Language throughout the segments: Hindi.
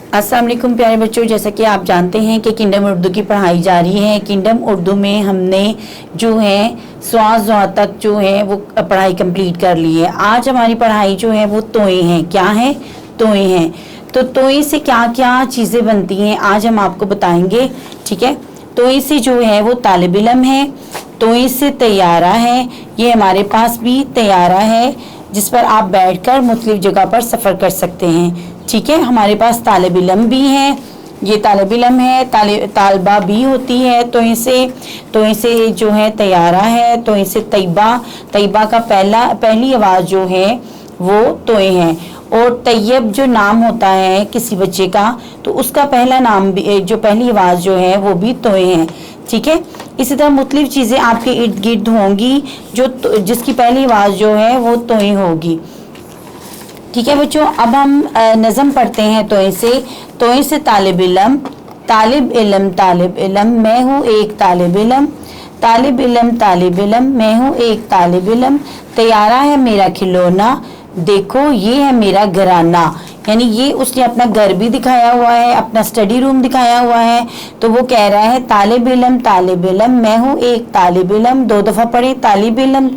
अस्सलाम वालेकुम प्यारे बच्चों, जैसा कि आप जानते हैं कि किंगडम उर्दू की पढ़ाई जारी है। किंगडम उर्दू में हमने जो है स्वाज़ ज़ा तक जो है वो पढ़ाई कंप्लीट कर ली है। आज हमारी पढ़ाई जो है वो तोए हैं। क्या है? तोए हैं। तो तोए से क्या क्या चीज़ें बनती हैं आज हम आपको बताएंगे। ठीक है, तोए से जो है वो तालिब इल्म है, तोए से तैयारा है। ये हमारे पास भी तैयारा है जिस पर आप बैठकर मुख्तलिफ जगह पर सफ़र कर सकते हैं। ठीक है, हमारे पास तालिब इल्म भी है, ये तालिब इल्म है, तालबा भी होती है। तो इसे जो है तैयारा है, तो इसे तैयबा का पहली आवाज़ जो है वो तोए हैं। और तैयब जो नाम होता है किसी बच्चे का, तो उसका पहला नाम भी जो पहली आवाज़ जो है वो भी तोए हैं। ठीक है, इसी तरह मुख्तलिफ चीज़ें आपके इर्द गिर्द होंगी जिसकी पहली आवाज़ जो है वो तोए होगी। ठीक है बच्चों, अब हम नज़म पढ़ते हैं। तोए से तालिब इल्म, तालिब इल्म, तालिब इल्म, मैं हूँ एक तालिब इल्म, तालिब इल्म, तालिब इल्म, मैं हूँ एक तालिब इल्म, तैयारा है मेरा खिलौना, देखो ये है मेरा घराना। यानी ये उसने अपना घर भी दिखाया हुआ है, अपना स्टडी रूम दिखाया हुआ है। तो वो कह रहा है तालिब इल्म, मैं हूँ एक तालिब इल्म। 2 दफ़ा पढ़े, तालिब इल्म,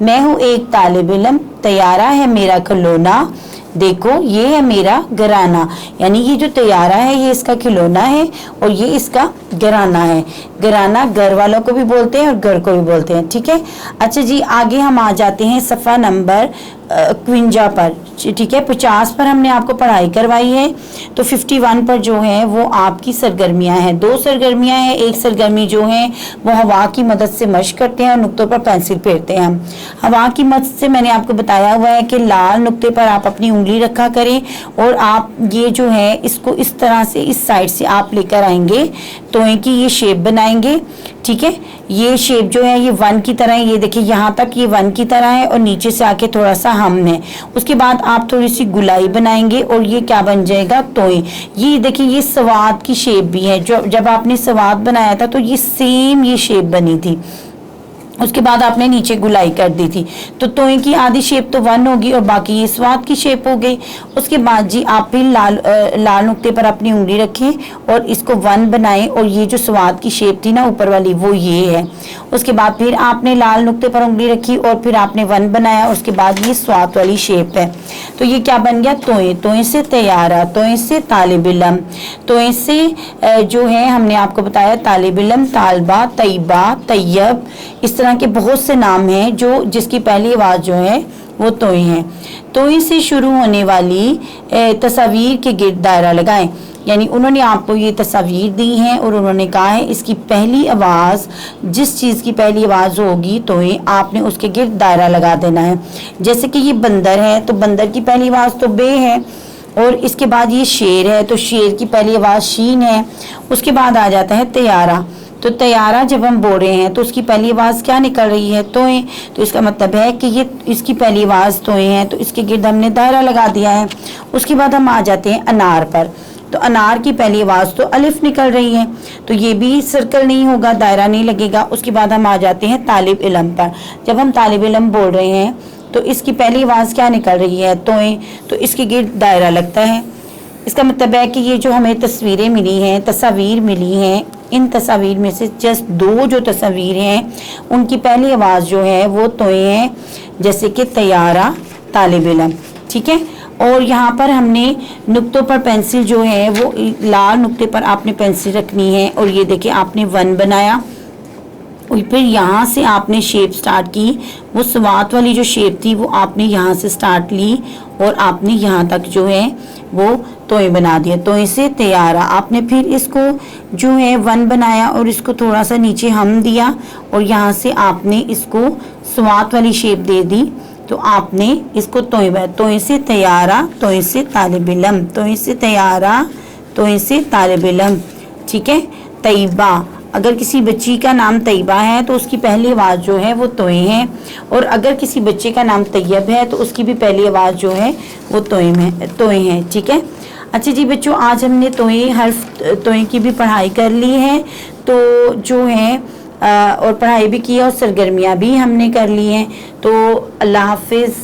मैं हूँ एक तालिब इल्म, तैयारा है मेरा खिलौना, देखो ये है मेरा घराना। यानी ये जो तैयारा है ये इसका खिलौना है और ये इसका घराना है। घराना घर वालों को भी बोलते हैं और घर को भी बोलते हैं। ठीक है, अच्छा जी, आगे हम आ जाते हैं सफ़ा नंबर 51 पर। ठीक है, 50 पर हमने आपको पढ़ाई करवाई है। तो 51 पर जो है वो आपकी सरगर्मियां हैं। 2 सरगर्मियां हैं। एक सरगर्मी जो है वो हवा की मदद से मश्क करते हैं और नुक्तों पर पेंसिल फेरते हैं हम। हवा की मदद से मैंने आपको बताया हुआ है कि लाल नुक्ते पर आप अपनी उंगली रखा करें और आप ये जो है इसको इस तरह से इस साइड से आप लेकर आएंगे तो इनकी ये शेप बनाएंगे। ठीक है, ये शेप जो है ये 1 की तरह है। ये देखिए यहाँ तक ये 1 की तरह है और नीचे से आके थोड़ा सा हम है। उसके बाद आप थोड़ी सी गुलाई बनाएंगे और ये क्या बन जाएगा? तोए। ये देखिए ये सवाद की शेप भी है। जो जब आपने सवाद बनाया था तो ये सेम ये शेप बनी थी। उसके बाद आपने नीचे गुलाई कर दी थी। तो तोए की आधी शेप तो 1 होगी और बाकी ये स्वाद की शेप हो गई। उसके बाद जी आप फिर लाल नुक्ते पर अपनी उंगली रखें और इसको 1 बनाएं और ये जो स्वाद की शेप थी ना ऊपर वाली वो ये है। उसके बाद फिर आपने लाल नुक्ते पर उंगली रखी और फिर आपने 1 बनाया। उसके बाद ये स्वाद वाली शेप है। तो ये क्या बन गया? तोए। तोए से तैयारा, तोए से तालिब इल्म, तोए से जो है हमने आपको बताया तालिब इल्म, तालबा, तैयबा, तैयब, इस तरह के बहुत से नाम हैं जो जिसकी पहली आवाज़ जो है वो तोए हैं। तोए से शुरू होने वाली तस्वीर के गिर्द दायरा लगाएं। यानी उन्होंने आपको ये तस्वीर दी हैं और उन्होंने कहा है इसकी पहली आवाज़, जिस चीज़ की पहली आवाज़ होगी तोए, आपने उसके गिर्द दायरा लगा देना है। जैसे कि ये बंदर है तो बंदर की पहली आवाज़ तो बे है और इसके बाद ये शेर है तो शेर की पहली आवाज़ शीन है। उसके बाद आ जाता है तैयारा। तो तैयारा जब हम बोल रहे हैं तो उसकी पहली आवाज़ क्या निकल रही है? तोए। तो इसका मतलब है कि ये इसकी पहली आवाज़ तोए है तो इसके गिर्द हमने दायरा लगा दिया है। उसके बाद हम आ जाते हैं अनार पर। तो अनार की पहली आवाज़ तो अलिफ निकल रही है तो ये भी सर्कल नहीं होगा, दायरा नहीं लगेगा। उसके बाद हम आ जाते हैं तालिब इल्म पर। जब हम तालिब इल्म बोल रहे हैं तो इसकी पहली आवाज़ क्या निकल रही है? तोए। तो इसके गिर्द दायरा लगता है। इसका मतलब है कि ये जो हमें तस्वीरें मिली हैं, तस्वीर मिली हैं, इन तस्वीर में से जस्ट 2 जो तस्वीर हैं उनकी पहली आवाज़ जो है वो तोए हैं, जैसे कि तैयारा, तालिब इल्म। ठीक है, और यहाँ पर हमने नुक्तों पर पेंसिल जो है वो लाल नुक्ते पर आपने पेंसिल रखनी है और ये देखिए आपने 1 बनाया और फिर यहाँ से आपने शेप स्टार्ट की। वो स्वाद वाली जो शेप थी वो आपने यहाँ से स्टार्ट ली और आपने यहाँ तक जो है वो तोए बना दिया। तोए से तैयारा, आपने फिर इसको जो है 1 बनाया और इसको थोड़ा सा नीचे हम दिया और यहाँ से आपने इसको स्वाद वाली शेप दे दी। तो आपने इसको तोए से तैयारा, तोए से तालिब इल्म, तोए से तैयारा, तोए से तालिब इल्म। ठीक है, तैयबा, अगर किसी बच्ची का नाम तैयबा है तो उसकी पहली आवाज़ जो है वो तोए है और अगर किसी बच्चे का नाम तैयब है तो उसकी भी पहली आवाज़ जो है वो तोए है। ठीक है, अच्छा जी बच्चों, आज हमने तोए की भी पढ़ाई कर ली है। तो जो है और पढ़ाई भी की है और सरगर्मियाँ भी हमने कर ली हैं। तो अल्लाह हाफिज़।